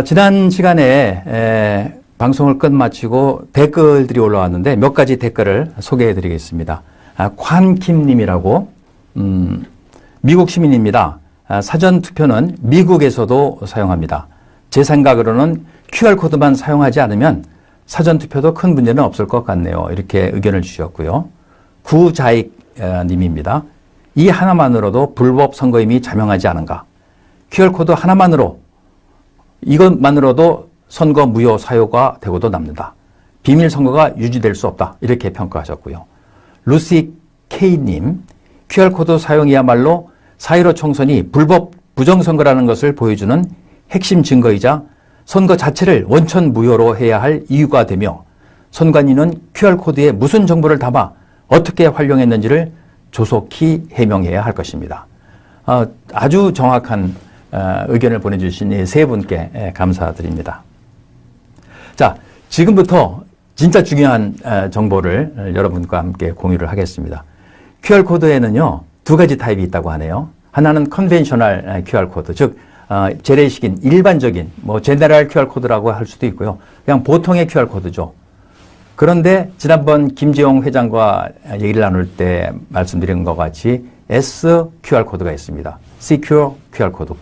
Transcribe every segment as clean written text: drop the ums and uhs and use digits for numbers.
지난 시간에 방송을 끝마치고 댓글들이 올라왔는데 몇 가지 댓글을 소개해 드리겠습니다. 콴킴 님이라고 미국 시민입니다. 사전투표는 미국에서도 사용합니다. 제 생각으로는 QR코드만 사용하지 않으면 사전투표도 큰 문제는 없을 것 같네요. 이렇게 의견을 주셨고요. 구자익 님입니다. 이 하나만으로도 불법 선거임이 자명하지 않은가. QR코드 하나만으로 이것만으로도 선거 무효 사유가 되고도 남는다. 비밀 선거가 유지될 수 없다. 이렇게 평가하셨고요. 루시 K님, QR코드 사용이야말로 4.15 총선이 불법 부정선거라는 것을 보여주는 핵심 증거이자 선거 자체를 원천 무효로 해야 할 이유가 되며 선관위는 QR코드에 무슨 정보를 담아 어떻게 활용했는지를 조속히 해명해야 할 것입니다. 아주 정확한 의견을 보내주신 이 세 분께 감사드립니다. 자, 지금부터 진짜 중요한 정보를 여러분과 함께 공유를 하겠습니다. QR코드에는요, 두 가지 타입이 있다고 하네요. 하나는 컨벤셔널 QR코드, 즉 재래식인 일반적인 제너럴 QR코드라고 할 수도 있고요. 그냥 보통의 QR코드죠. 그런데 지난번 김재용 회장과 얘기를 나눌 때 말씀드린 것 같이 SQR코드가 있습니다. Secure QR코드,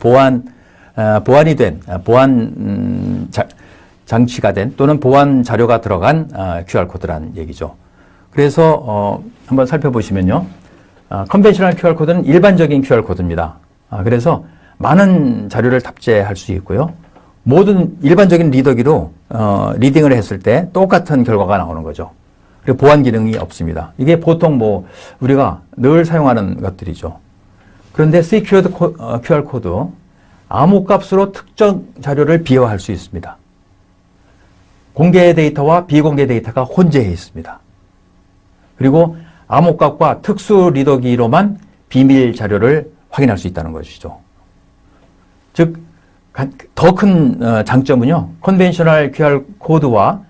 보안이 된, 장치가 된 또는 보안 자료가 들어간 QR코드라는 얘기죠. 그래서 한번 살펴보시면요. 컨벤셔널 QR코드는 일반적인 QR코드입니다. 그래서 많은 자료를 탑재할 수 있고요. 모든 일반적인 리더기로 리딩을 했을 때 똑같은 결과가 나오는 거죠. 그리고 보안 기능이 없습니다. 이게 보통 우리가 늘 사용하는 것들이죠. 그런데 Secured QR코드, 암호값으로 특정 자료를 비호할 수 있습니다. 공개 데이터와 비공개 데이터가 혼재해 있습니다. 그리고 암호값과 특수 리더기로만 비밀 자료를 확인할 수 있다는 것이죠. 즉, 더 큰 장점은요, 컨벤셔널 QR코드와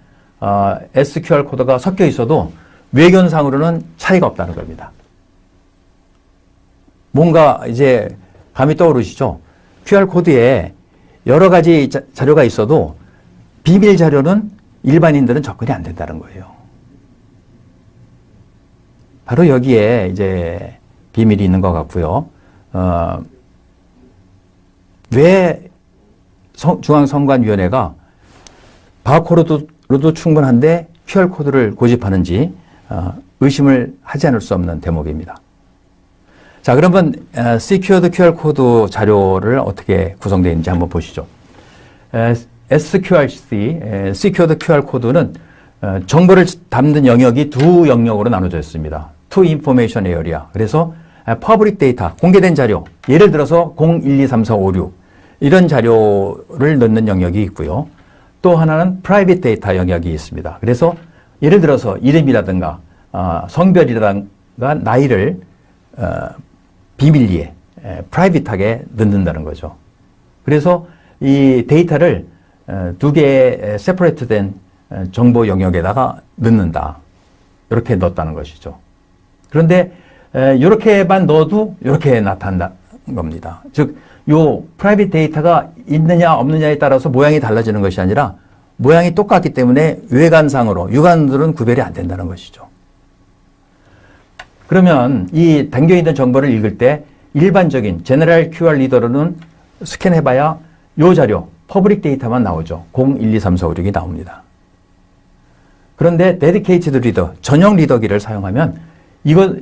SQR코드가 섞여 있어도 외견상으로는 차이가 없다는 겁니다. 뭔가 이제 감이 떠오르시죠? QR코드에 여러 가지 자료가 있어도 비밀 자료는 일반인들은 접근이 안 된다는 거예요. 바로 여기에 이제 비밀이 있는 것 같고요. 왜 중앙선관위원회가 바코드로도 충분한데 QR코드를 고집하는지 의심을 하지 않을 수 없는 대목입니다. 자, 그러면 Secured QR코드 자료를 어떻게 구성되어 있는지 한번 보시죠. SQRC, Secured QR코드는 정보를 담는 영역이 두 영역으로 나눠져 있습니다. To Information Area. 그래서 Public Data, 공개된 자료, 예를 들어서 0123456 이런 자료를 넣는 영역이 있고요. 또 하나는 Private Data 영역이 있습니다. 그래서 예를 들어서 이름이라든가 성별이라든가 나이를 비밀리에 프라이빗하게 넣는다는 거죠. 그래서 이 데이터를 두 개의 세퍼레이트된 정보 영역에다가 넣는다. 이렇게 넣었다는 것이죠. 그런데 이렇게만 넣어도 이렇게 나타난다는 겁니다. 즉, 요 프라이빗 데이터가 있느냐 없느냐에 따라서 모양이 달라지는 것이 아니라 모양이 똑같기 때문에 외관상으로 육안으로는 구별이 안 된다는 것이죠. 그러면 이 담겨있는 정보를 읽을 때 일반적인 제너럴 QR 리더로는 스캔해봐야 요 자료, 퍼블릭 데이터만 나오죠. 0123456이 나옵니다. 그런데 데디케이티드 리더, 전용 리더기를 사용하면 이거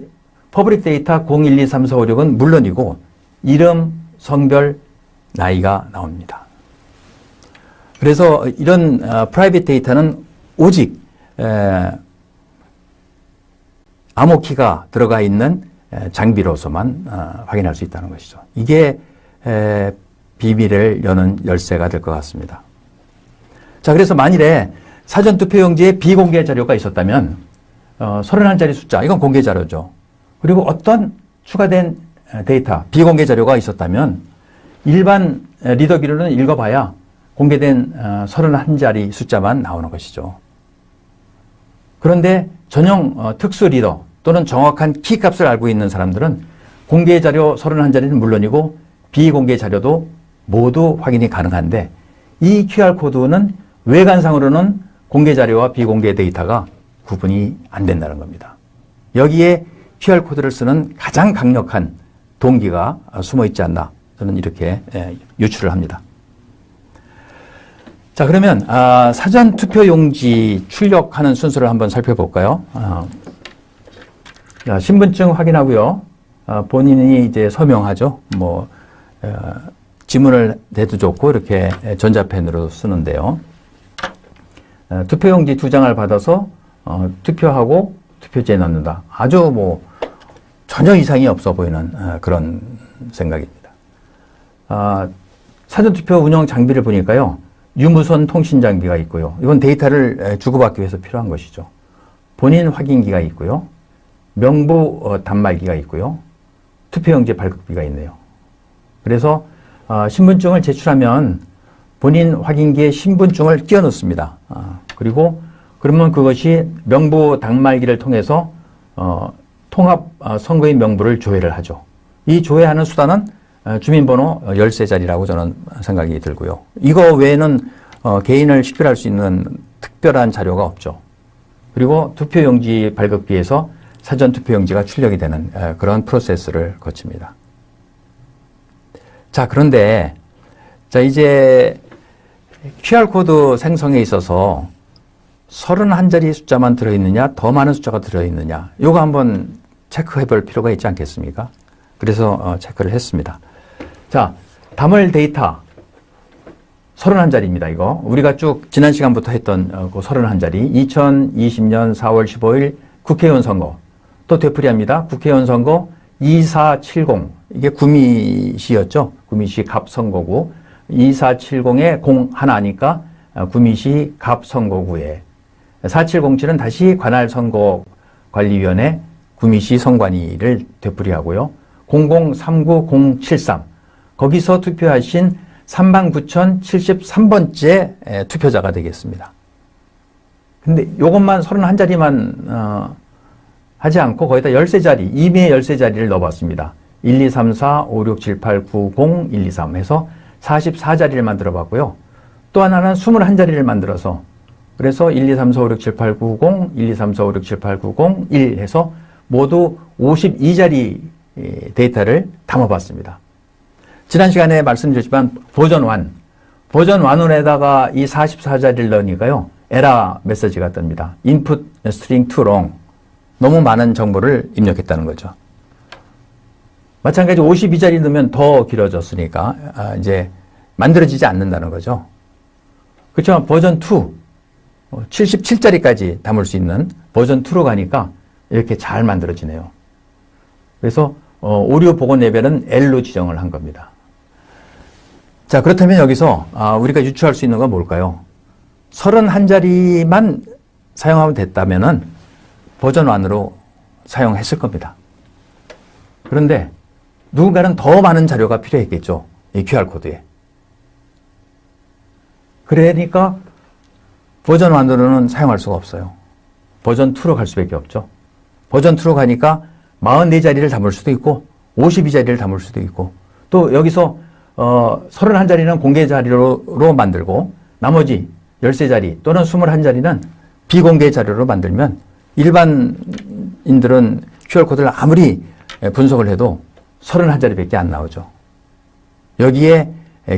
퍼블릭 데이터 0123456은 물론이고 이름, 성별, 나이가 나옵니다. 그래서 이런 프라이빗 데이터는 오직 암호키가 들어가 있는 장비로서만 확인할 수 있다는 것이죠. 이게 비밀을 여는 열쇠가 될 것 같습니다. 자, 그래서 만일에 사전투표용지에 비공개 자료가 있었다면 31자리 숫자, 이건 공개 자료죠. 그리고 어떤 추가된 데이터, 비공개 자료가 있었다면 일반 리더기로는 읽어봐야 공개된 31자리 숫자만 나오는 것이죠. 그런데 전용 특수 리더 또는 정확한 키값을 알고 있는 사람들은 공개 자료 31자리는 물론이고 비공개 자료도 모두 확인이 가능한데 이 QR코드는 외관상으로는 공개 자료와 비공개 데이터가 구분이 안 된다는 겁니다. 여기에 QR코드를 쓰는 가장 강력한 동기가 숨어 있지 않나 저는 이렇게 유추를 합니다. 자, 그러면 사전 투표용지 출력하는 순서를 한번 살펴볼까요? 자, 신분증 확인하고요. 본인이 이제 서명하죠. 지문을 내도 좋고 이렇게 전자펜으로 쓰는데요. 투표용지 2장을 받아서 투표하고 투표지에 넣는다. 아주 전혀 이상이 없어 보이는 그런 생각입니다. 사전투표 운영 장비를 보니까요. 유무선 통신 장비가 있고요. 이건 데이터를 주고받기 위해서 필요한 것이죠. 본인 확인기가 있고요. 명부 단말기가 있고요. 투표용지 발급기가 있네요. 그래서 신분증을 제출하면 본인 확인기에 신분증을 끼워 넣습니다. 그리고 그러면 그것이 명부 단말기를 통해서 통합 선거인 명부를 조회를 하죠. 이 조회하는 수단은 주민번호 열쇠 자리라고 저는 생각이 들고요. 이거 외에는 개인을 식별할 수 있는 특별한 자료가 없죠. 그리고 투표용지 발급기에서 사전 투표용지가 출력이 되는 그런 프로세스를 거칩니다. 자, 그런데 이제 QR코드 생성에 있어서 31자리 숫자만 들어있느냐, 더 많은 숫자가 들어있느냐, 이거 한번 체크해 볼 필요가 있지 않겠습니까? 그래서 체크를 했습니다. 자, 담을 데이터 31자리입니다, 이거. 우리가 쭉 지난 시간부터 했던 그 31자리. 2020년 4월 15일 국회의원 선거. 또 되풀이합니다. 국회의원 선거 2470. 이게 구미시였죠. 구미시 갑선거구. 2470에 0 하나니까 구미시 갑선거구에 4707은 다시 관할선거관리위원회 구미시 선관위를 되풀이하고요. 0039073 거기서 투표하신 39,073번째 투표자가 되겠습니다. 근데 요것만 31자리만 하지 않고 거기다 13자리, 임의의 13자리를 넣어봤습니다. 1, 2, 3, 4, 5, 6, 7, 8, 9, 0, 1, 2, 3 해서 44자리를 만들어 봤고요. 또 하나는 21자리를 만들어서 그래서 1, 2, 3, 4, 5, 6, 7, 8, 9, 0, 1, 2, 3, 4, 5, 6, 7, 8, 9, 0, 1 해서 모두 52자리 데이터를 담아봤습니다. 지난 시간에 말씀드렸지만 버전 1, 버전 1에다가 이 44자리를 넣으니까요. 에러 메시지가 뜹니다. input string too long. 너무 많은 정보를 입력했다는 거죠. 마찬가지 52자리 넣으면 더 길어졌으니까 이제 만들어지지 않는다는 거죠. 그렇지만 버전 2, 77자리까지 담을 수 있는 버전 2로 가니까 이렇게 잘 만들어지네요. 그래서 오류 복원 레벨은 L로 지정을 한 겁니다. 자, 그렇다면 여기서 우리가 유추할 수 있는 건 뭘까요? 31자리만 사용하면 됐다면은 버전 1으로 사용했을 겁니다. 그런데 누군가는 더 많은 자료가 필요했겠죠. 이 QR코드에. 그러니까 버전 1으로는 사용할 수가 없어요. 버전 2로 갈 수밖에 없죠. 버전 2로 가니까 44자리를 담을 수도 있고 52자리를 담을 수도 있고 또 여기서 31자리는 공개 자료로 만들고 나머지 13자리 또는 21자리는 비공개 자료로 만들면 일반인들은 QR코드를 아무리 분석을 해도 31자리밖에 안 나오죠. 여기에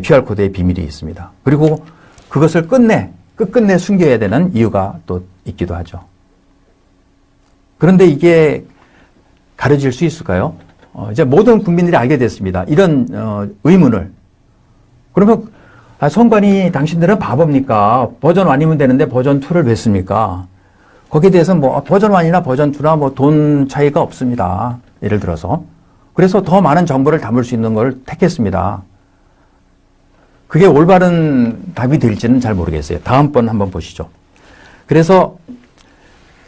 QR코드의 비밀이 있습니다. 그리고 그것을 끝끝내 숨겨야 되는 이유가 또 있기도 하죠. 그런데 이게 가려질 수 있을까요? 이제 모든 국민들이 알게 됐습니다. 이런 의문을. 그러면 선관위 당신들은 바보입니까? 버전 1이면 되는데 버전 2를 왜 씁니까? 거기에 대해서 버전 1이나 버전 2나 돈 차이가 없습니다. 예를 들어서. 그래서 더 많은 정보를 담을 수 있는 걸 택했습니다. 그게 올바른 답이 될지는 잘 모르겠어요. 다음번 한번 보시죠. 그래서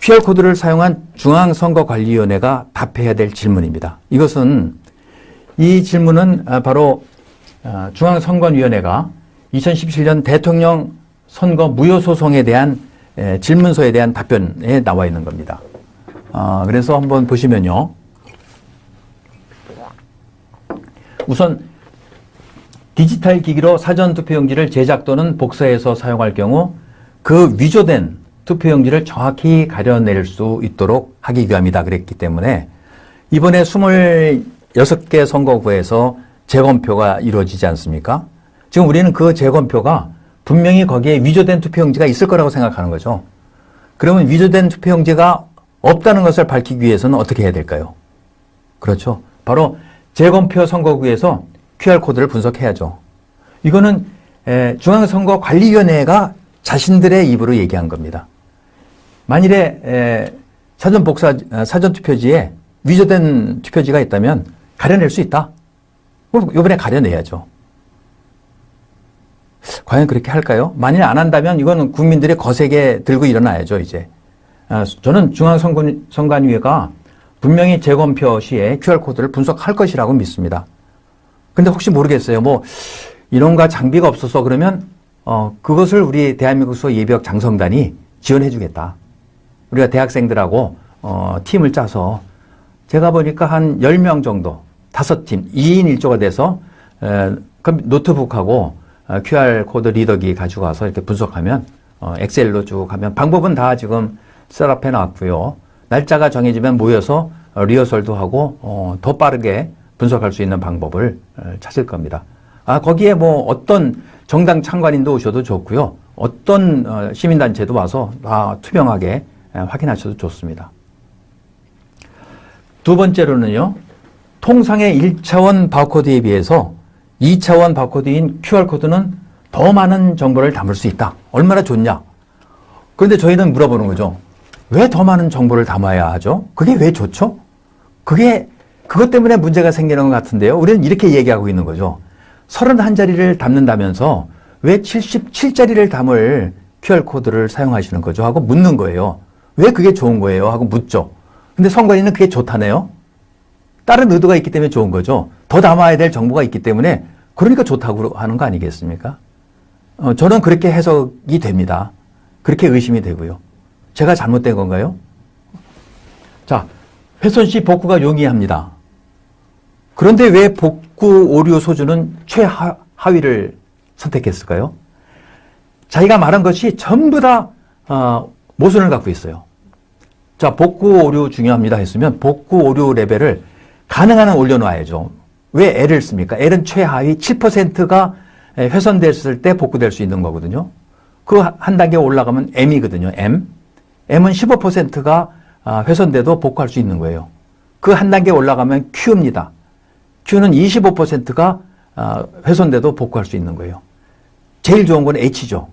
QR코드를 사용한 중앙선거관리위원회가 답해야 될 질문입니다. 이 질문은 바로 중앙선거위원회가 2017년 대통령 선거 무효소송에 대한 질문서에 대한 답변에 나와 있는 겁니다. 그래서 한번 보시면요. 우선 디지털 기기로 사전투표용지를 제작 또는 복사해서 사용할 경우 그 위조된 투표용지를 정확히 가려낼 수 있도록 하기 위함이다 그랬기 때문에 이번에 26개 선거구에서 재검표가 이루어지지 않습니까? 지금 우리는 그 재검표가 분명히 거기에 위조된 투표용지가 있을 거라고 생각하는 거죠. 그러면 위조된 투표용지가 없다는 것을 밝히기 위해서는 어떻게 해야 될까요? 그렇죠. 바로 재검표 선거구에서 QR코드를 분석해야죠. 이거는 중앙선거관리위원회가 자신들의 입으로 얘기한 겁니다. 만일에 사전투표지에 위조된 투표지가 있다면 가려낼 수 있다. 이번에 가려내야죠. 과연 그렇게 할까요? 만일 안 한다면 이거는 국민들이 거세게 들고 일어나야죠, 이제. 저는 중앙선관위가 분명히 재검표 시에 QR코드를 분석할 것이라고 믿습니다. 근데 혹시 모르겠어요. 뭐, 인원과 장비가 없어서 그러면, 그것을 우리 대한민국서 예비역 장성단이 지원해 주겠다. 우리가 대학생들하고, 팀을 짜서, 제가 보니까 한 10명 정도, 5팀, 2인 1조가 돼서, 노트북하고, QR코드 리더기 가지고 와서 이렇게 분석하면, 엑셀로 쭉 하면, 방법은 다 지금 셋업해 놨고요. 날짜가 정해지면 모여서 리허설도 하고, 더 빠르게 분석할 수 있는 방법을 찾을 겁니다. 거기에 뭐 어떤 정당 참관인도 오셔도 좋고요. 어떤 시민단체도 와서 다 투명하게 확인하셔도 좋습니다. 두 번째로는요. 통상의 1차원 바코드에 비해서 2차원 바코드인 QR코드는 더 많은 정보를 담을 수 있다. 얼마나 좋냐? 그런데 저희는 물어보는 거죠. 왜 더 많은 정보를 담아야 하죠? 그게 왜 좋죠? 그것 때문에 문제가 생기는 것 같은데요. 우리는 이렇게 얘기하고 있는 거죠. 31자리를 담는다면서 왜 77자리를 담을 QR코드를 사용하시는 거죠? 하고 묻는 거예요. 왜 그게 좋은 거예요? 하고 묻죠. 근데 선관위는 그게 좋다네요. 다른 의도가 있기 때문에 좋은 거죠. 더 담아야 될 정보가 있기 때문에 그러니까 좋다고 하는 거 아니겠습니까? 저는 그렇게 해석이 됩니다. 그렇게 의심이 되고요. 제가 잘못된 건가요? 자, 훼손 시 복구가 용이합니다. 그런데 왜 복구 오류 소주는 최하위를 선택했을까요? 자기가 말한 것이 전부 다 모순을 갖고 있어요. 자, 복구 오류 중요합니다 했으면 복구 오류 레벨을 가능한 한 올려놔야죠. 왜 L을 씁니까? L은 최하위 7%가 훼손됐을 때 복구될 수 있는 거거든요. 그 한 단계 올라가면 M이거든요. M은 15%가 훼손돼도 복구할 수 있는 거예요. 그 한 단계 올라가면 Q입니다. Q는 25%가 훼손돼도 복구할 수 있는 거예요. 제일 좋은 건 H죠.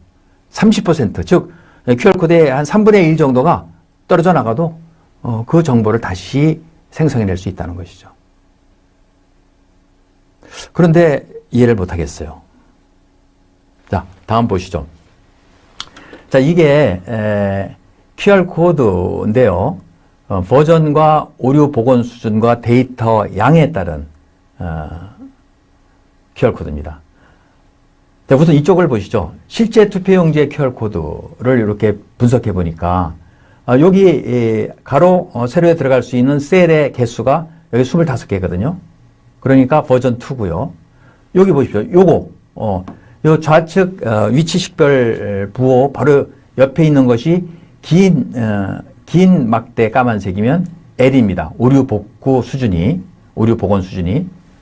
30%, 즉 QR코드의 한 3분의 1 정도가 떨어져 나가도 그 정보를 다시 생성해낼 수 있다는 것이죠. 그런데 이해를 못하겠어요. 자, 다음 보시죠. 자, 이게 QR코드인데요. 버전과 오류 복원 수준과 데이터 양에 따른 QR코드입니다. 자, 우선 이쪽을 보시죠. 실제 투표용지의 QR코드를 이렇게 분석해 보니까 여기 가로 세로에 들어갈 수 있는 셀의 개수가 여기 25개거든요. 그러니까 버전 2고요. 여기 보십시오. 요 좌측 위치 식별 부호 바로 옆에 있는 것이 긴 막대 까만색이면 L입니다. 오류 복원 수준이.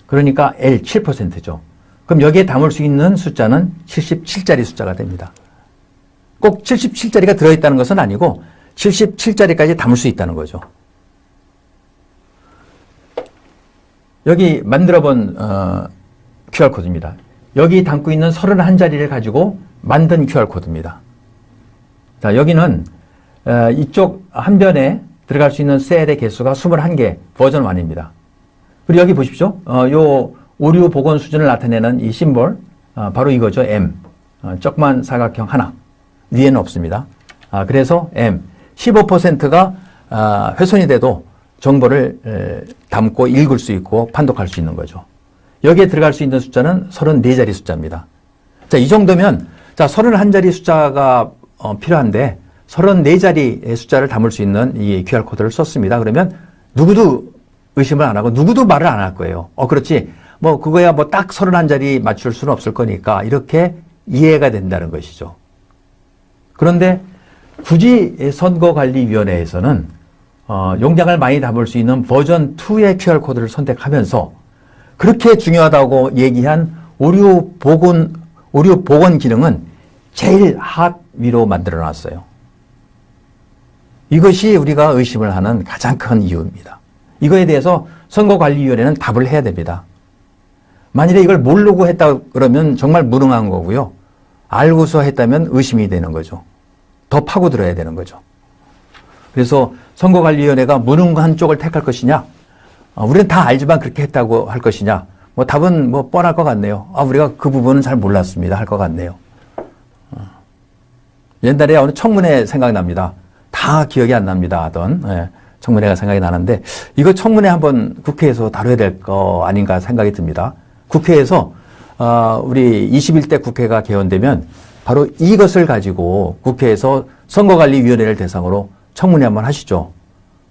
그러니까 L 7%죠. 그럼 여기에 담을 수 있는 숫자는 77자리 숫자가 됩니다. 꼭 77자리가 들어있다는 것은 아니고 77자리까지 담을 수 있다는 거죠. 여기 만들어본 QR코드입니다. 여기 담고 있는 31자리를 가지고 만든 QR코드입니다. 자, 여기는 이쪽 한 변에 들어갈 수 있는 셀의 개수가 21개, 버전 1입니다. 그리고 여기 보십시오. 요 오류 복원 수준을 나타내는 이 심볼, 바로 이거죠. M. 조그만 사각형 하나. 위에는 없습니다. 그래서 M. 15%가 훼손이 돼도 정보를 담고 읽을 수 있고 판독할 수 있는 거죠. 여기에 들어갈 수 있는 숫자는 34자리 숫자입니다. 자, 이 정도면, 자, 31자리 숫자가 필요한데, 34자리의 숫자를 담을 수 있는 이 QR코드를 썼습니다. 그러면 누구도 의심을 안 하고 누구도 말을 안 할 거예요. 그렇지. 뭐 그거야 뭐 딱 31자리 맞출 수는 없을 거니까 이렇게 이해가 된다는 것이죠. 그런데 굳이 선거관리위원회에서는 용량을 많이 담을 수 있는 버전 2의 QR코드를 선택하면서 그렇게 중요하다고 얘기한 오류 복원 기능은 제일 하위로 만들어 놨어요. 이것이 우리가 의심을 하는 가장 큰 이유입니다. 이거에 대해서 선거관리위원회는 답을 해야 됩니다. 만일에 이걸 모르고 했다 그러면 정말 무능한 거고요. 알고서 했다면 의심이 되는 거죠. 더 파고들어야 되는 거죠. 그래서 선거관리위원회가 무능한 쪽을 택할 것이냐, 우리는 다 알지만 그렇게 했다고 할 것이냐, 뭐 답은 뭐 뻔할 것 같네요. 우리가 그 부분은 잘 몰랐습니다. 할 것 같네요. 옛날에 어느 청문회 생각납니다. 다 기억이 안 납니다. 하던 청문회가 생각이 나는데 이거 청문회 한번 국회에서 다뤄야 될 거 아닌가 생각이 듭니다. 국회에서 우리 21대 국회가 개원되면 바로 이것을 가지고 국회에서 선거관리위원회를 대상으로 청문회 한번 하시죠.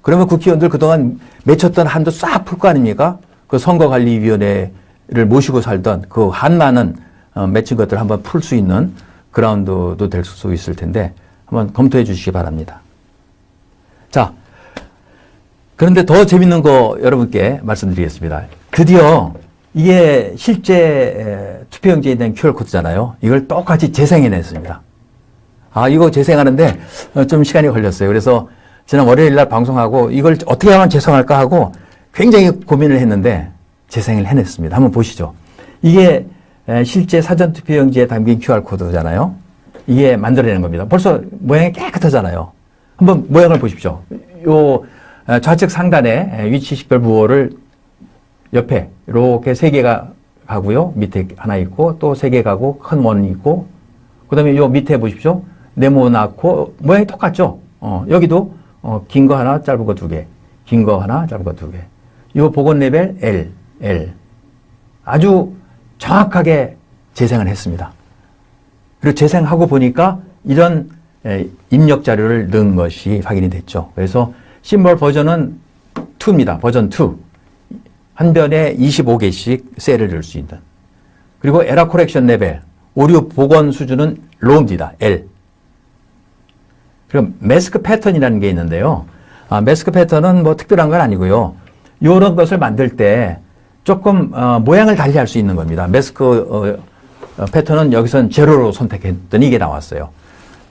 그러면 국회의원들 그동안 맺혔던 한도 싹 풀 거 아닙니까? 그 선거관리위원회를 모시고 살던 그 한많은 맺힌 것들 한번 풀 수 있는 그라운드도 될 수 있을 텐데 한번 검토해 주시기 바랍니다. 자, 그런데 더 재밌는 거 여러분께 말씀드리겠습니다. 드디어 이게 실제 투표용지에 있는 QR코드잖아요. 이걸 똑같이 재생해냈습니다. 이거 재생하는데 좀 시간이 걸렸어요. 그래서 지난 월요일 날 방송하고 이걸 어떻게 하면 재생할까 하고 굉장히 고민을 했는데 재생을 해냈습니다. 한번 보시죠. 이게 실제 사전투표용지에 담긴 QR코드잖아요. 이게 만들어내는 겁니다. 벌써 모양이 깨끗하잖아요. 한번 모양을 보십시오. 요 좌측 상단에 위치 식별 부호를 옆에 이렇게 3개가 가고요. 밑에 하나 있고 또 3개 가고 큰 원이 있고 그다음에 요 밑에 보십시오. 네모나고 모양이 똑같죠. 여기도 긴 거 하나, 짧은 거 2개, 긴 거 하나, 짧은 거 2개. 요 복원 레벨 L 아주 정확하게 재생을 했습니다. 그리고 재생하고 보니까 이런 입력 자료를 넣은 것이 확인이 됐죠. 그래서 심벌 버전은 2입니다. 버전 2. 한 변에 25개씩 셀을 넣을 수 있는. 그리고 에러 코렉션 레벨, 오류 복원 수준은 로우입니다. L. 그리고 매스크 패턴이라는 게 있는데요. 매스크 패턴은 뭐 특별한 건 아니고요. 이런 것을 만들 때 조금 모양을 달리 할 수 있는 겁니다. 매스크 패턴은 여기선 제로로 선택했더니 이게 나왔어요.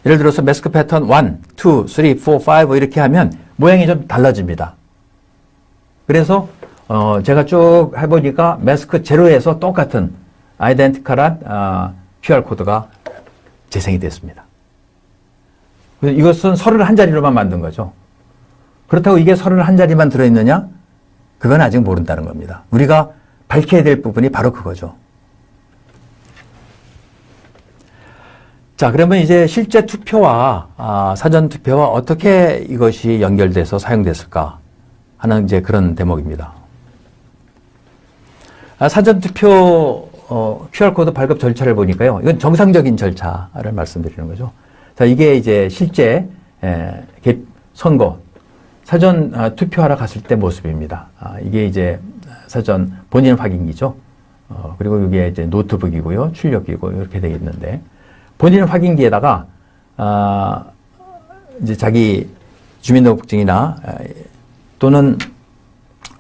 예를 들어서 매스크 패턴 1, 2, 3, 4, 5 이렇게 하면 모양이 좀 달라집니다. 그래서 제가 쭉 해보니까 매스크 제로에서 똑같은 아이덴티컬한 QR코드가 재생이 됐습니다. 이것은 31자리로만 만든 거죠. 그렇다고 이게 31자리만 들어있느냐? 그건 아직 모른다는 겁니다. 우리가 밝혀야 될 부분이 바로 그거죠. 자, 그러면 이제 실제 투표와 사전 투표와 어떻게 이것이 연결돼서 사용됐을까 하는 이제 그런 대목입니다. 사전 투표 QR코드 발급 절차를 보니까요. 이건 정상적인 절차를 말씀드리는 거죠. 자, 이게 이제 실제 선거 사전 투표하러 갔을 때 모습입니다. 이게 이제 사전 본인 확인기죠. 그리고 이게 이제 노트북이고요. 출력기고 이렇게 되어 있는데 본인 확인기에다가 이제 자기 주민등록증이나 또는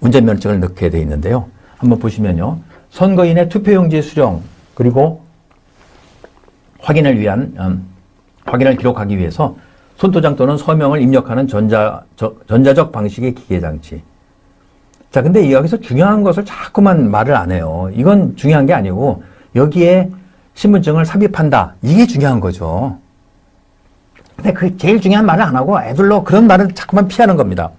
운전면허증을 넣게 되어 있는데요. 한번 보시면요. 선거인의 투표용지 수령 그리고 확인을 기록하기 위해서 손도장 또는 서명을 입력하는 전자적 방식의 기계장치. 자, 근데 여기서 중요한 것을 자꾸만 말을 안 해요. 이건 중요한 게 아니고 여기에 신분증을 삽입한다. 이게 중요한 거죠. 근데 그 제일 중요한 말을 안 하고 애들로 그런 말을 자꾸만 피하는 겁니다.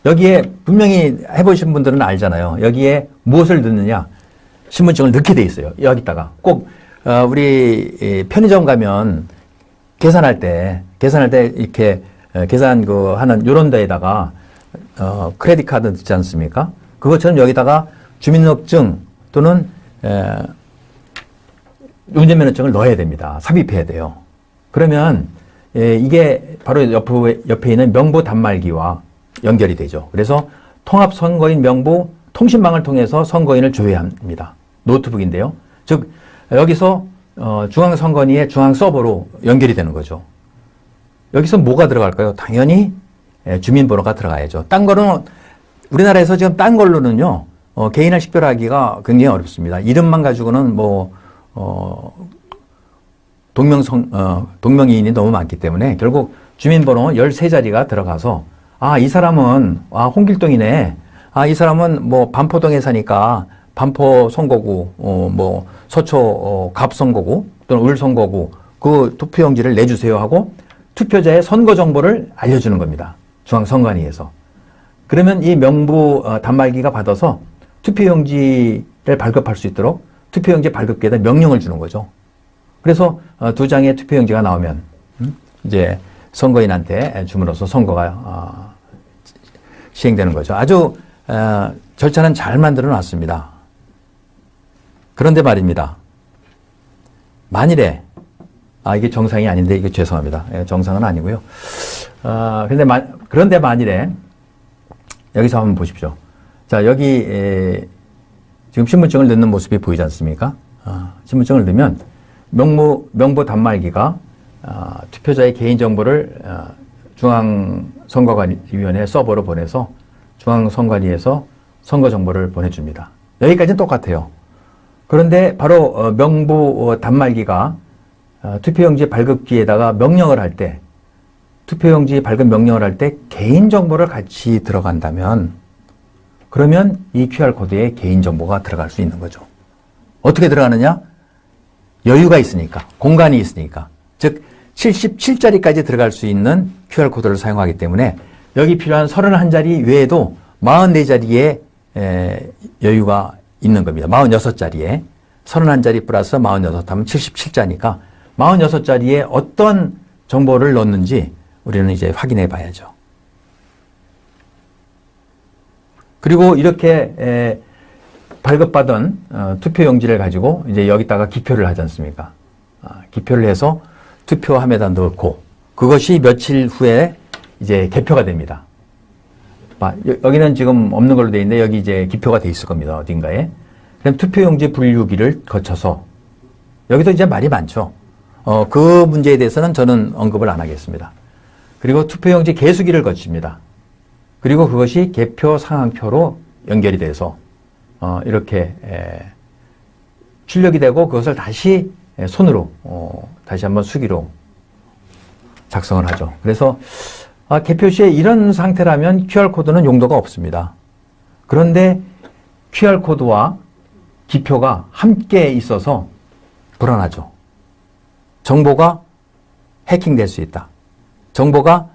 여기에 분명히 해보신 분들은 알잖아요. 여기에 무엇을 넣느냐? 신분증을 넣게 돼 있어요. 여기다가 꼭 우리 편의점 가면 계산할 때 이렇게 계산 하는 요런 데에다가 크레딧 카드 넣지 않습니까? 그것처럼 여기다가 주민등록증 또는 운전면허증을 넣어야 됩니다. 삽입해야 돼요. 그러면 이게 바로 옆에 있는 명부 단말기와 연결이 되죠. 그래서 통합선거인 명부, 통신망을 통해서 선거인을 조회합니다. 노트북인데요. 즉 여기서 중앙선관위의 중앙서버로 연결이 되는 거죠. 여기서 뭐가 들어갈까요? 당연히 주민번호가 들어가야죠. 딴 거는 우리나라에서 지금 딴 걸로는요. 개인을 식별하기가 굉장히 어렵습니다. 이름만 가지고는 동명이인이 너무 많기 때문에 결국 주민번호 13자리가 들어가서 이 사람은 홍길동이네. 이 사람은 반포동에 사니까 반포 선거구, 서초 갑 선거구 또는 을 선거구 그 투표용지를 내주세요 하고 투표자의 선거 정보를 알려주는 겁니다. 중앙선관위에서. 그러면 이 명부 단말기가 받아서 투표용지를 발급할 수 있도록 투표용지 발급기에다 명령을 주는 거죠. 그래서 2장의 투표용지가 나오면 이제 선거인한테 줌으로써 선거가 시행되는 거죠. 아주 절차는 잘 만들어 놨습니다. 그런데 말입니다. 만일에 이게 정상이 아닌데 이게 죄송합니다. 정상은 아니고요. 그런데 만일에 여기서 한번 보십시오. 자, 여기 지금 신분증을 넣는 모습이 보이지 않습니까? 신분증을 넣으면 명부 단말기가 투표자의 개인정보를 중앙선거관리위원회 서버로 보내서 중앙선관위에서 선거정보를 보내줍니다. 여기까지는 똑같아요. 그런데 바로 명부 단말기가 투표용지 발급기에다가 명령을 할 때, 투표용지 발급 명령을 할 때 개인정보를 같이 들어간다면 그러면 이 QR코드에 개인정보가 들어갈 수 있는 거죠. 어떻게 들어가느냐? 여유가 있으니까, 공간이 있으니까. 즉 77자리까지 들어갈 수 있는 QR코드를 사용하기 때문에 여기 필요한 31자리 외에도 44자리의 여유가 있는 겁니다. 46자리에 31자리 플러스 46 하면 77자니까 46자리에 어떤 정보를 넣었는지 우리는 이제 확인해 봐야죠. 그리고 이렇게 발급받은 투표용지를 가지고 이제 여기다가 기표를 하지 않습니까? 기표를 해서 투표함에다 넣고 그것이 며칠 후에 이제 개표가 됩니다. 여기는 지금 없는 걸로 되어 있는데 여기 이제 기표가 돼 있을 겁니다. 어딘가에. 그럼 투표용지 분류기를 거쳐서 여기도 이제 말이 많죠. 그 문제에 대해서는 저는 언급을 안 하겠습니다. 그리고 투표용지 개수기를 거칩니다. 그리고 그것이 개표 상황표로 연결이 돼서 이렇게 출력이 되고 그것을 다시 손으로 다시 한번 수기로 작성을 하죠. 그래서 개표 시에 이런 상태라면 QR코드는 용도가 없습니다. 그런데 QR코드와 기표가 함께 있어서 불안하죠. 정보가 해킹될 수 있다. 정보가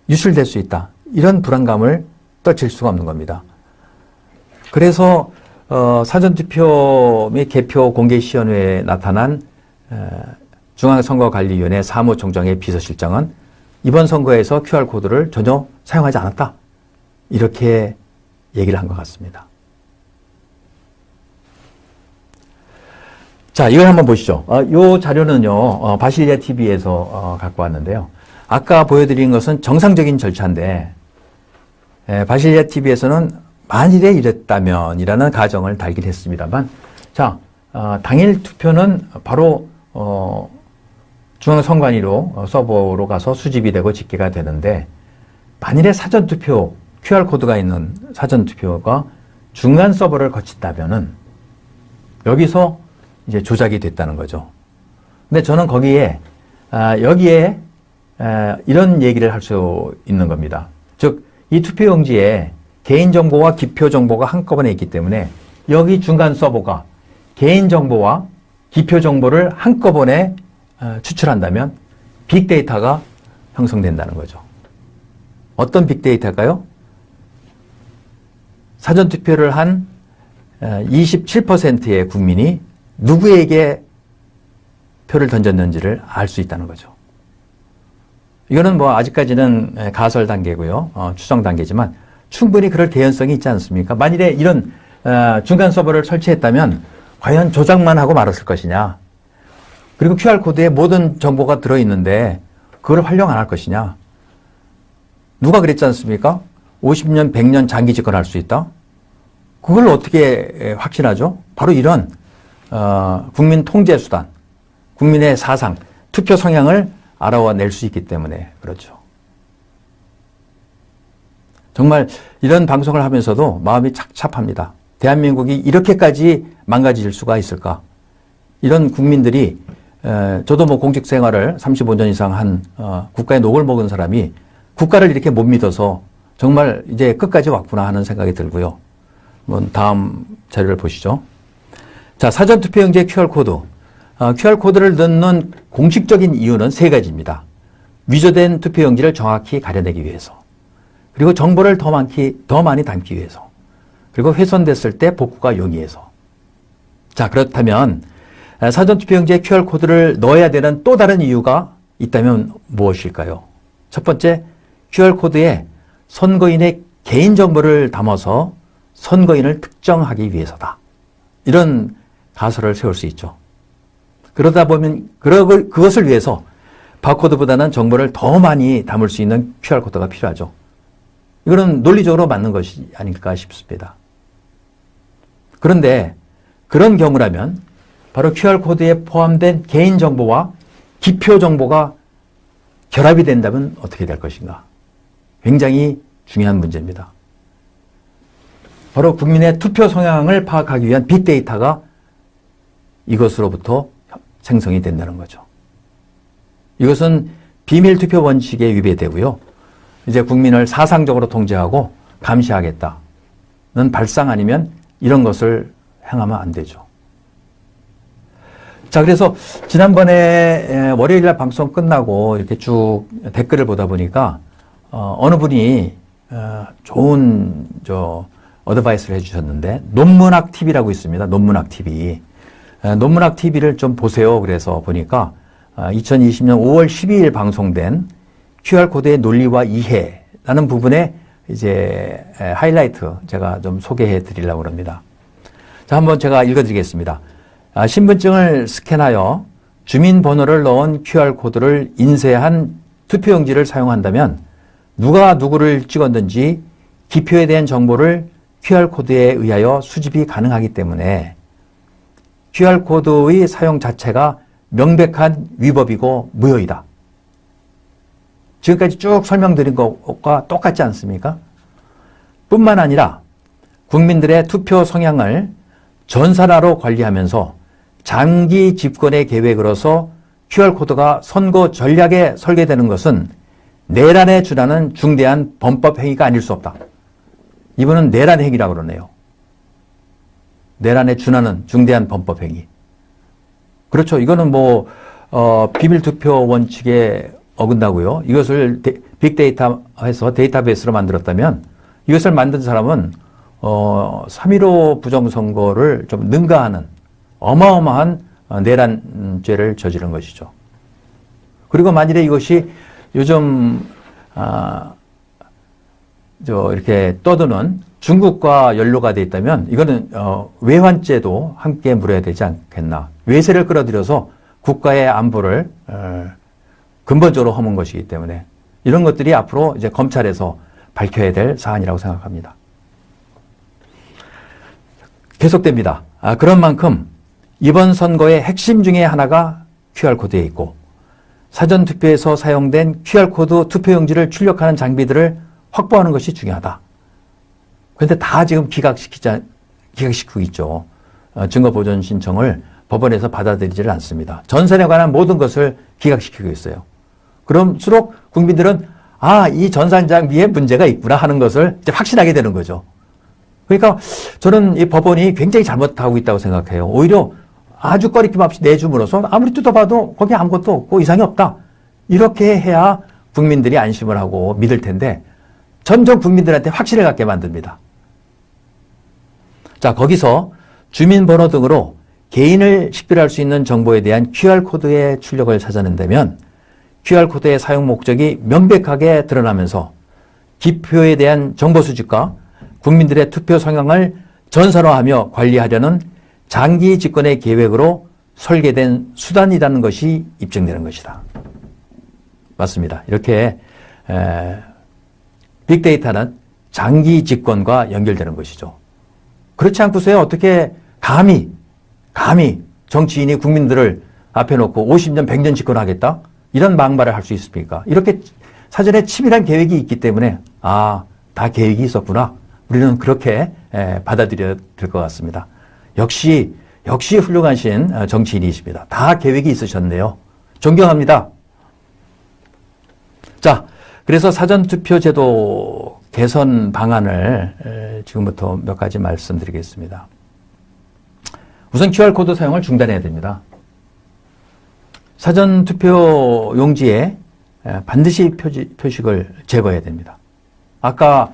유출될 수 있다. 이런 불안감을 떨칠 수가 없는 겁니다. 그래서 사전투표 및 개표 공개시연회에 나타난 중앙선거관리위원회 사무총장의 비서실장은 이번 선거에서 QR코드를 전혀 사용하지 않았다. 이렇게 얘기를 한 것 같습니다. 자, 이걸 한번 보시죠. 이 자료는요, 바실리아 TV에서 갖고 왔는데요. 아까 보여드린 것은 정상적인 절차인데, 바실리아 TV에서는 만일에 이랬다면 이라는 가정을 달긴 했습니다만, 자, 당일 투표는 바로, 중앙선관위로 서버로 가서 수집이 되고 집계가 되는데, 만일에 사전투표, QR코드가 있는 사전투표가 중간 서버를 거친다면은, 여기서 이제 조작이 됐다는 거죠. 근데 저는 거기에, 여기에, 이런 얘기를 할 수 있는 겁니다. 즉, 이 투표용지에 개인정보와 기표정보가 한꺼번에 있기 때문에 여기 중간 서버가 개인정보와 기표정보를 한꺼번에 추출한다면 빅데이터가 형성된다는 거죠. 어떤 빅데이터가요? 사전투표를 한 27%의 국민이 누구에게 표를 던졌는지를 알 수 있다는 거죠. 이거는 아직까지는 가설 단계고요. 추정 단계지만 충분히 그럴 개연성이 있지 않습니까? 만일에 이런 중간 서버를 설치했다면 과연 조작만 하고 말았을 것이냐? 그리고 QR코드에 모든 정보가 들어있는데 그걸 활용 안 할 것이냐? 누가 그랬지 않습니까? 50년, 100년 장기 집권할 수 있다? 그걸 어떻게 확신하죠? 바로 이런 국민 통제 수단, 국민의 사상, 투표 성향을 알아낼 수 있기 때문에 그렇죠. 정말 이런 방송을 하면서도 마음이 착잡합니다. 대한민국이 이렇게까지 망가질 수가 있을까? 이런 국민들이 저도 뭐 공직 생활을 35년 이상 한 국가의 녹을 먹은 사람이 국가를 이렇게 못 믿어서 정말 이제 끝까지 왔구나 하는 생각이 들고요. 다음 자료를 보시죠. 자, 사전투표용지의 QR코드. QR코드를 넣는 공식적인 이유는 세 가지입니다. 위조된 투표용지를 정확히 가려내기 위해서. 그리고 정보를 더 많이 담기 위해서. 그리고 훼손됐을 때 복구가 용이해서. 자, 그렇다면 사전투표용지에 QR코드를 넣어야 되는 또 다른 이유가 있다면 무엇일까요? 첫 번째, QR코드에 선거인의 개인정보를 담아서 선거인을 특정하기 위해서다. 이런 가설을 세울 수 있죠. 그러다 보면 그것을 위해서 바코드보다는 정보를 더 많이 담을 수 있는 QR코드가 필요하죠. 이거는 논리적으로 맞는 것이 아닐까 싶습니다. 그런데 그런 경우라면 바로 QR코드에 포함된 개인정보와 기표정보가 결합이 된다면 어떻게 될 것인가? 굉장히 중요한 문제입니다. 바로 국민의 투표 성향을 파악하기 위한 빅데이터가 이것으로부터 생성이 된다는 거죠. 이것은 비밀투표 원칙에 위배되고요. 이제 국민을 사상적으로 통제하고 감시하겠다는 발상 아니면 이런 것을 행하면 안 되죠. 자, 그래서 지난번에 월요일날 방송 끝나고 이렇게 쭉 댓글을 보다 보니까 어느 분이 좋은 어드바이스를 해주셨는데 논문학 TV라고 있습니다. 논문학 TV. 논문학 TV를 좀 보세요. 그래서 보니까 2020년 5월 12일 방송된 QR코드의 논리와 이해라는 부분에 이제 하이라이트 제가 좀 소개해 드리려고 합니다. 자, 한번 제가 읽어 드리겠습니다. 신분증을 스캔하여 주민번호를 넣은 QR코드를 인쇄한 투표용지를 사용한다면 누가 누구를 찍었는지 기표에 대한 정보를 QR코드에 의하여 수집이 가능하기 때문에 QR코드의 사용 자체가 명백한 위법이고 무효이다. 지금까지 쭉 설명드린 것과 똑같지 않습니까? 뿐만 아니라 국민들의 투표 성향을 전산화로 관리하면서 장기 집권의 계획으로서 QR코드가 선거 전략에 설계되는 것은 내란에 준하는 중대한 범법 행위가 아닐 수 없다. 이분은 내란 행위라고 그러네요. 내란에 준하는 중대한 범법 행위. 그렇죠. 이거는 비밀투표 원칙에 어긋나고요. 이것을 빅데이터에서 데이터베이스로 만들었다면 이것을 만든 사람은 3.15 부정선거를 좀 능가하는 어마어마한 내란죄를 저지른 것이죠. 그리고 만일에 이것이 요즘 이렇게 떠드는 중국과 연루가 돼 있다면 이거는 외환죄도 함께 물어야 되지 않겠나. 외세를 끌어들여서 국가의 안보를 근본적으로 허문 것이기 때문에 이런 것들이 앞으로 이제 검찰에서 밝혀야 될 사안이라고 생각합니다. 계속됩니다. 그런 만큼 이번 선거의 핵심 중에 하나가 QR코드에 있고 사전투표에서 사용된 QR코드 투표용지를 출력하는 장비들을 확보하는 것이 중요하다. 그런데 다 지금 기각시키고 있죠. 증거보존 신청을 법원에서 받아들이지를 않습니다. 전산에 관한 모든 것을 기각시키고 있어요. 그럴수록 국민들은 이 전산 장비에 문제가 있구나 하는 것을 이제 확신하게 되는 거죠. 그러니까 저는 이 법원이 굉장히 잘못하고 있다고 생각해요. 오히려 아주 꺼리낌 없이 내줌으로써 아무리 뜯어봐도 거기 아무것도 없고 이상이 없다. 이렇게 해야 국민들이 안심을 하고 믿을 텐데 점점 국민들한테 확신을 갖게 만듭니다. 자, 거기서 주민번호 등으로 개인을 식별할 수 있는 정보에 대한 QR코드의 출력을 찾아낸다면 QR코드의 사용 목적이 명백하게 드러나면서 기표에 대한 정보 수집과 국민들의 투표 성향을 전산화하며 관리하려는 장기 집권의 계획으로 설계된 수단이라는 것이 입증되는 것이다. 맞습니다. 이렇게 빅데이터는 장기 집권과 연결되는 것이죠. 그렇지 않고서야 어떻게 감히 정치인이 국민들을 앞에 놓고 50년, 100년 집권하겠다? 이런 막말을 할 수 있습니까? 이렇게 사전에 치밀한 계획이 있기 때문에 다 계획이 있었구나. 우리는 그렇게 받아들여야 될 것 같습니다. 역시 훌륭하신 정치인이십니다. 다 계획이 있으셨네요. 존경합니다. 자, 그래서 사전투표제도 개선 방안을 지금부터 몇 가지 말씀드리겠습니다. 우선 QR코드 사용을 중단해야 됩니다. 사전투표 용지에 반드시 표식을 제거해야 됩니다. 아까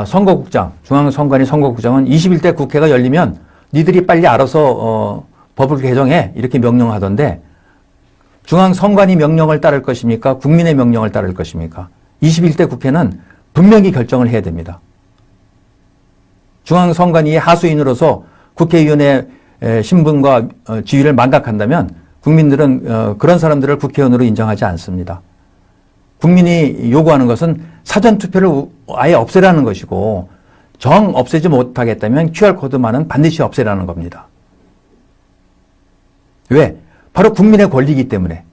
선거국장, 중앙선관위 선거국장은 21대 국회가 열리면 니들이 빨리 알아서 법을 개정해 이렇게 명령하던데 중앙선관위 명령을 따를 것입니까? 국민의 명령을 따를 것입니까? 21대 국회는 분명히 결정을 해야 됩니다. 중앙선관위의 하수인으로서 국회의원의 신분과 지위를 망각한다면 국민들은 그런 사람들을 국회의원으로 인정하지 않습니다. 국민이 요구하는 것은 사전투표를 아예 없애라는 것이고 정 없애지 못하겠다면 QR코드만은 반드시 없애라는 겁니다. 왜? 바로 국민의 권리이기 때문에.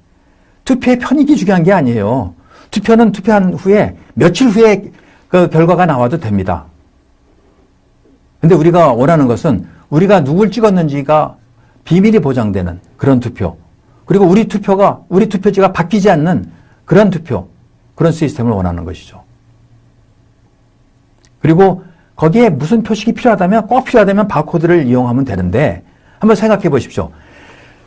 투표의 편익이 중요한 게 아니에요. 투표는 투표한 후에 며칠 후에 그 결과가 나와도 됩니다. 근데 우리가 원하는 것은 우리가 누굴 찍었는지가 비밀이 보장되는 그런 투표. 그리고 우리 투표지가 바뀌지 않는 그런 투표. 그런 시스템을 원하는 것이죠. 그리고 거기에 무슨 표식이 필요하다면 꼭 필요하다면 바코드를 이용하면 되는데 한번 생각해 보십시오.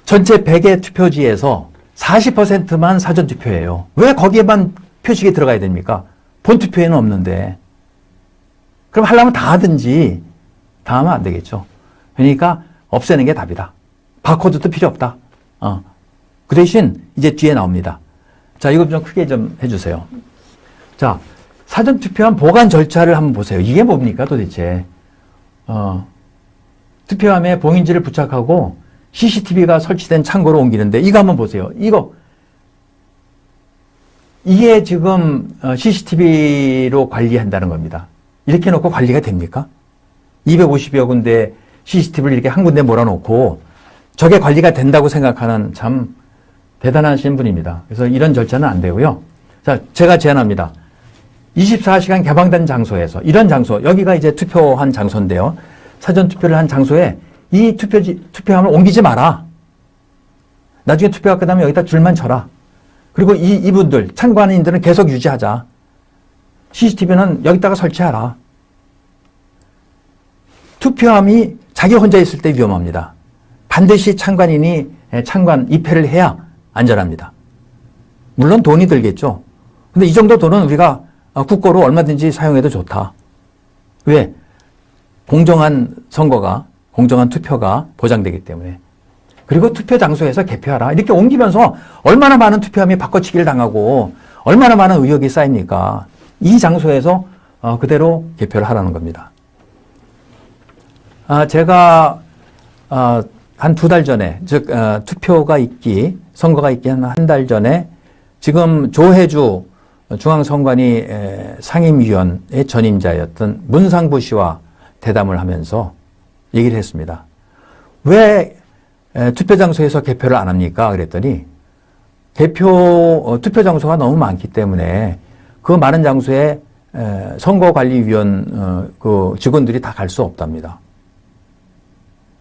전체 100의 투표지에서 40%만 사전투표예요. 왜 거기에만 표식이 들어가야 됩니까? 본투표에는 없는데. 그럼 하려면 다 하든지 다 하면 안 되겠죠. 그러니까 없애는 게 답이다. 바코드도 필요 없다. 그 대신 이제 뒤에 나옵니다. 자, 이거 좀 크게 좀 해주세요. 자, 사전투표한 보관 절차를 한번 보세요. 이게 뭡니까 도대체. 투표함에 봉인지를 부착하고 CCTV가 설치된 창고로 옮기는데 이거 한번 보세요. 이게 지금 CCTV로 관리한다는 겁니다. 이렇게 놓고 관리가 됩니까? 250여 군데 CCTV를 이렇게 한 군데 몰아놓고 저게 관리가 된다고 생각하는 참 대단하신 분입니다. 그래서 이런 절차는 안 되고요. 자, 제가 제안합니다. 24시간 개방된 장소에서 이런 장소, 여기가 이제 투표한 장소인데요. 사전투표를 한 장소에 이 투표함을 옮기지 마라. 나중에 투표가 끝나면 여기다 줄만 쳐라. 그리고 이분들, 참관인들은 계속 유지하자. CCTV는 여기다가 설치하라. 투표함이 자기 혼자 있을 때 위험합니다. 반드시 참관인이 입회를 해야 안전합니다. 물론 돈이 들겠죠. 근데 이 정도 돈은 우리가 국고로 얼마든지 사용해도 좋다. 왜? 공정한 투표가 보장되기 때문에. 그리고 투표 장소에서 개표하라. 이렇게 옮기면서 얼마나 많은 투표함이 바꿔치기를 당하고 얼마나 많은 의혹이 쌓입니까? 이 장소에서 그대로 개표를 하라는 겁니다. 제가 한 2달 전에, 즉 선거가 있기 한 달 전에 지금 조혜주 중앙선관위 상임위원의 전임자였던 문상부 씨와 대담을 하면서 얘기를 했습니다. 왜 투표 장소에서 개표를 안 합니까? 그랬더니 투표 장소가 너무 많기 때문에 그 많은 장소에 선거관리위원 그 직원들이 다 갈 수 없답니다.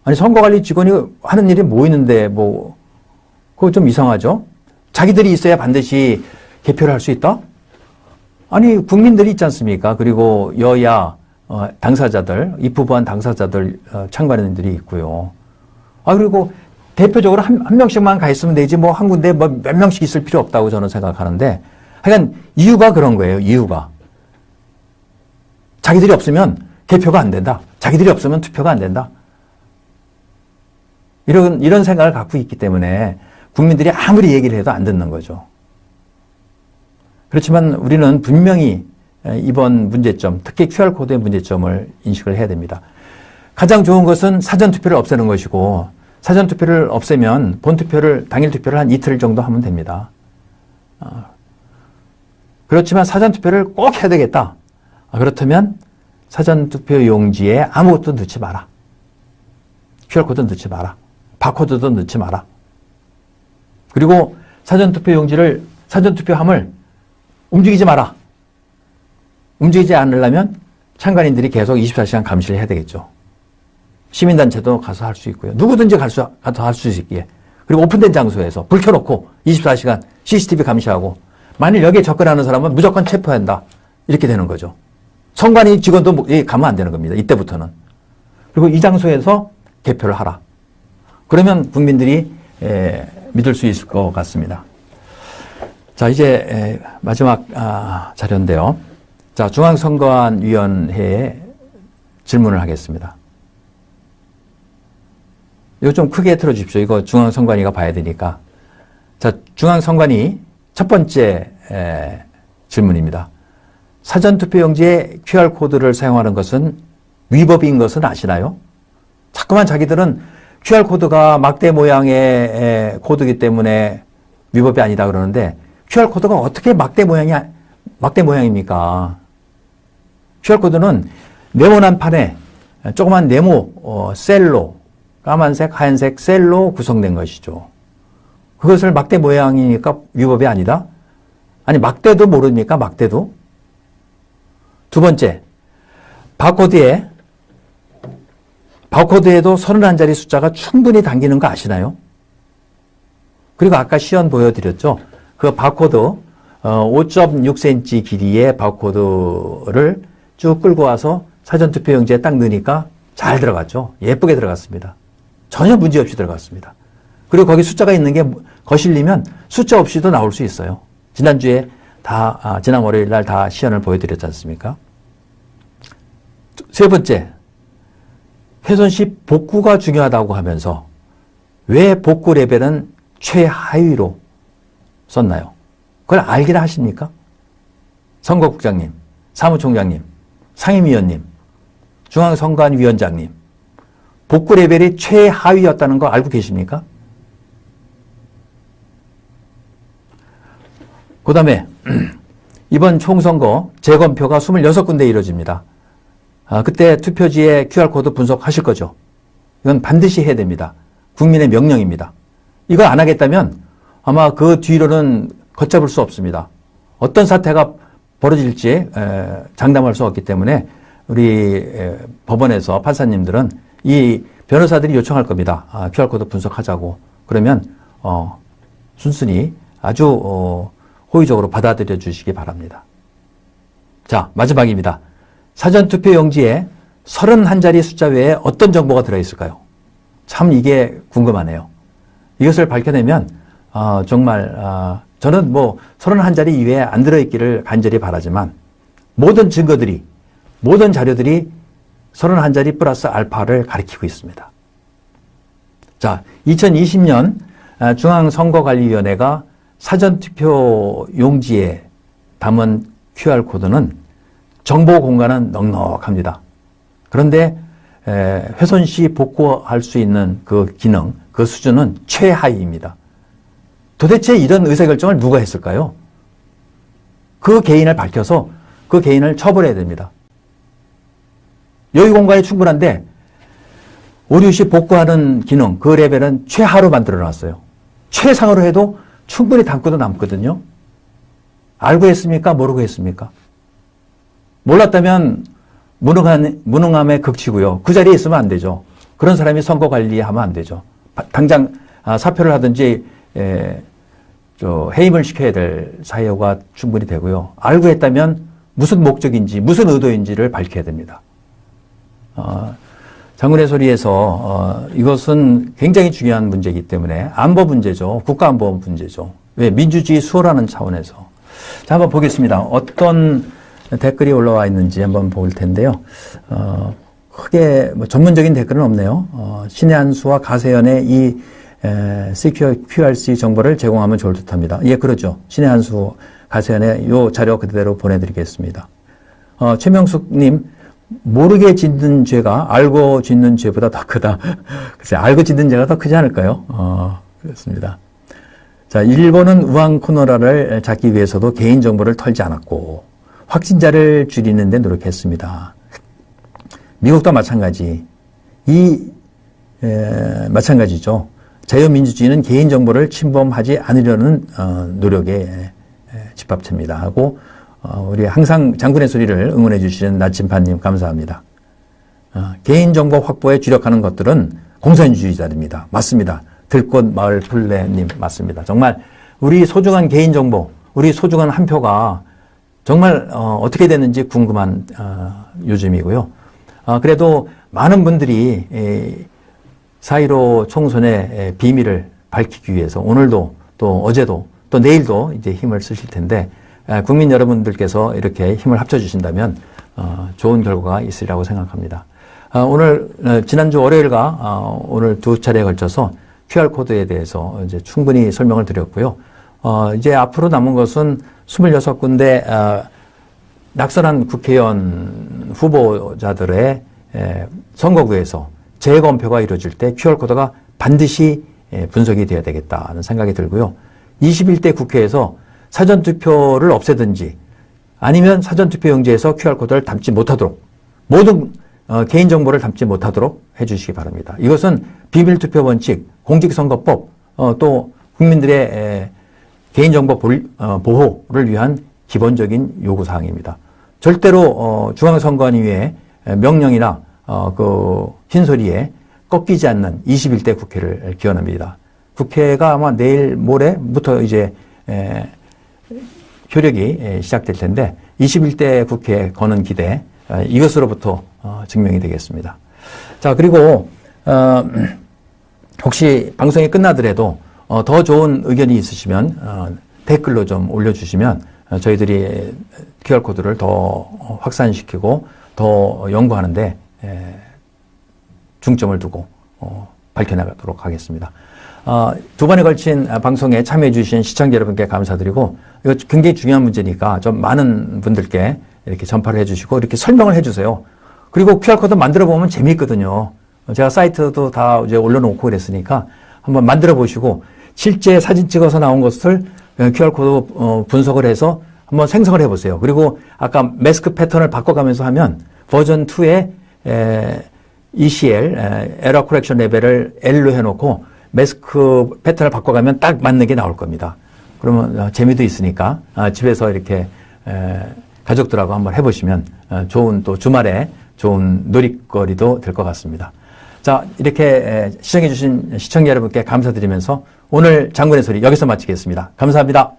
아니 선거관리 직원이 하는 일이 뭐 있는데 그거 좀 이상하죠? 자기들이 있어야 반드시 개표를 할 수 있다? 아니 국민들이 있지 않습니까? 그리고 여야 당사자들, 입후보한 당사자들 참관인들이 있고요. 그리고 대표적으로 한 명씩만 가 있으면 되지 한 군데 몇 명씩 있을 필요 없다고 저는 생각하는데 하여간 이유가 그런 거예요. 이유가. 자기들이 없으면 개표가 안 된다. 자기들이 없으면 투표가 안 된다. 이런 생각을 갖고 있기 때문에 국민들이 아무리 얘기를 해도 안 듣는 거죠. 그렇지만 우리는 분명히 이번 문제점, 특히 QR코드의 문제점을 인식을 해야 됩니다. 가장 좋은 것은 사전투표를 없애는 것이고 사전투표를 없애면 당일 투표를 한 이틀 정도 하면 됩니다. 그렇지만 사전투표를 꼭 해야 되겠다. 그렇다면 사전투표 용지에 아무것도 넣지 마라. QR코드 넣지 마라. 바코드도 넣지 마라. 그리고 사전투표함을 움직이지 마라. 움직이지 않으려면 참관인들이 계속 24시간 감시를 해야 되겠죠. 시민단체도 가서 할 수 있고요. 누구든지 가서 할 수 있기에. 그리고 오픈된 장소에서 불 켜놓고 24시간 CCTV 감시하고 만일 여기에 접근하는 사람은 무조건 체포한다. 이렇게 되는 거죠. 선관위 직원도 가면 안 되는 겁니다. 이때부터는. 그리고 이 장소에서 개표를 하라. 그러면 국민들이 믿을 수 있을 것 같습니다. 자, 이제 마지막 자료인데요. 자, 중앙선거안위원회에 질문을 하겠습니다. 이거 좀 크게 틀어주십시오. 이거 중앙선관위가 봐야 되니까. 자, 중앙선관위 첫 번째 질문입니다. 사전투표용지에 QR코드를 사용하는 것은 위법인 것은 아시나요? 자꾸만 자기들은 QR코드가 막대 모양의 코드이기 때문에 위법이 아니다 그러는데 QR코드가 어떻게 막대 모양입니까? QR코드는 네모난 판에 조그만 네모 셀로 까만색, 하얀색 셀로 구성된 것이죠. 그것을 막대 모양이니까 위법이 아니다? 아니 막대도 모릅니까? 막대도? 두 번째, 바코드에도 31자리 숫자가 충분히 담기는 거 아시나요? 그리고 아까 시연 보여드렸죠? 그 바코드 5.6cm 길이의 바코드를 쭉 끌고 와서 사전투표용지에 딱 넣으니까 잘 들어갔죠? 예쁘게 들어갔습니다. 전혀 문제없이 들어갔습니다. 그리고 거기 숫자가 있는 게 거실리면 숫자 없이도 나올 수 있어요. 지난주에 지난 월요일 날 다 시연을 보여드렸지 않습니까? 세 번째, 훼손 시 복구가 중요하다고 하면서 왜 복구 레벨은 최하위로 썼나요? 그걸 알기나 하십니까? 선거국장님, 사무총장님, 상임위원님, 중앙선관위원장님, 복구 레벨이 최하위였다는 거 알고 계십니까? 그 다음에 이번 총선거 재검표가 26군데 이루어집니다. 그때 투표지에 QR코드 분석하실 거죠. 이건 반드시 해야 됩니다. 국민의 명령입니다. 이걸 안 하겠다면 아마 그 뒤로는 걷잡을 수 없습니다. 어떤 사태가 벌어질지 장담할 수 없기 때문에 우리 법원에서 판사님들은 이 변호사들이 요청할 겁니다. QR코드 분석하자고. 그러면 순순히 아주 호의적으로 받아들여 주시기 바랍니다. 자, 마지막입니다. 사전투표용지에 31자리 숫자 외에 어떤 정보가 들어있을까요? 참 이게 궁금하네요. 이것을 밝혀내면 정말 저는 31자리 이외에 안 들어있기를 간절히 바라지만 모든 증거들이 모든 자료들이 31자리 플러스 알파를 가리키고 있습니다. 자, 2020년 중앙선거관리위원회가 사전투표 용지에 담은 QR코드는 정보 공간은 넉넉합니다. 그런데 훼손 시 복구할 수 있는 그 기능, 그 수준은 최하위입니다. 도대체 이런 의사결정을 누가 했을까요? 그 개인을 밝혀서 그 개인을 처벌해야 됩니다. 여유 공간이 충분한데 오류 시 복구하는 기능, 그 레벨은 최하로 만들어 놨어요. 최상으로 해도 충분히 담고도 남거든요. 알고 했습니까? 모르고 했습니까? 몰랐다면 무능함의 극치고요. 그 자리에 있으면 안 되죠. 그런 사람이 선거 관리하면 안 되죠. 당장 사표를 하든지 해임을 시켜야 될 사유가 충분히 되고요. 알고 했다면 무슨 목적인지 무슨 의도인지를 밝혀야 됩니다. 장군의 소리에서 이것은 굉장히 중요한 문제이기 때문에 안보 문제죠. 국가안보 문제죠. 왜? 민주주의 수호라는 차원에서. 자, 한번 보겠습니다. 어떤 댓글이 올라와 있는지 한번 볼 텐데요. 크게 전문적인 댓글은 없네요. 신의 한수와 가세연의 이 CQRC 정보를 제공하면 좋을 듯합니다. 예, 그렇죠. 신의 한수, 가세연의 이 자료 그대로 보내드리겠습니다. 최명숙님, 모르게 짓는 죄가 알고 짓는 죄보다 더 크다. 글쎄, 알고 짓는 죄가 더 크지 않을까요? 그렇습니다. 자, 일본은 우한 코노라를 잡기 위해서도 개인정보를 털지 않았고, 확진자를 줄이는 데 노력했습니다. 미국도 마찬가지. 마찬가지죠. 자유민주주의는 개인정보를 침범하지 않으려는 노력의 집합체입니다. 하고 우리 항상 장군의 소리를 응원해 주시는 나침반님 감사합니다. 개인정보 확보에 주력하는 것들은 공산주의자입니다. 맞습니다. 들꽃 마을 풀레님 맞습니다. 정말 우리 소중한 개인정보, 우리 소중한 한 표가 정말 어떻게 되는지 궁금한 요즘이고요. 그래도 많은 분들이 4.15 총선의 비밀을 밝히기 위해서 오늘도 또 어제도 또 내일도 이제 힘을 쓰실 텐데 국민 여러분들께서 이렇게 힘을 합쳐주신다면 좋은 결과가 있으리라고 생각합니다. 오늘 지난주 월요일과 오늘 두 차례에 걸쳐서 QR코드에 대해서 이제 충분히 설명을 드렸고요. 이제 앞으로 남은 것은 26군데 낙선한 국회의원 후보자들의 선거구에서 재검표가 이루어질 때 QR코드가 반드시 분석이 되어야 되겠다는 생각이 들고요. 21대 국회에서 사전투표를 없애든지 아니면 사전투표용지에서 QR코드를 담지 못하도록 모든 개인정보를 담지 못하도록 해주시기 바랍니다. 이것은 비밀투표 원칙, 공직선거법, 또 국민들의 개인정보 보호를 위한 기본적인 요구사항입니다. 절대로 중앙선관위의 명령이나 그 흰소리에 꺾이지 않는 21대 국회를 기원합니다. 국회가 아마 내일 모레부터 이제 효력이 시작될 텐데 21대 국회에 거는 기대 이것으로부터 증명이 되겠습니다. 자, 그리고 혹시 방송이 끝나더라도 더 좋은 의견이 있으시면 댓글로 좀 올려주시면 저희들이 QR코드를 더 확산시키고 더 연구하는데 중점을 두고 밝혀나가도록 하겠습니다. 두 번에 걸친 방송에 참여해 주신 시청자 여러분께 감사드리고 이거 굉장히 중요한 문제니까 좀 많은 분들께 이렇게 전파를 해주시고 이렇게 설명을 해주세요. 그리고 QR코드 만들어 보면 재미있거든요. 제가 사이트도 다 이제 올려놓고 그랬으니까 한번 만들어 보시고 실제 사진 찍어서 나온 것을 QR코드 분석을 해서 한번 생성을 해보세요. 그리고 아까 매스크 패턴을 바꿔가면서 하면 버전 2에 ECL, 에러 커렉션 레벨을 L로 해놓고 매스크 패턴을 바꿔가면 딱 맞는 게 나올 겁니다. 그러면 재미도 있으니까 집에서 이렇게 가족들하고 한번 해보시면 좋은 또 주말에 좋은 놀이거리도 될 것 같습니다. 자, 이렇게 시청해주신 시청자 여러분께 감사드리면서 오늘 장군의 소리 여기서 마치겠습니다. 감사합니다.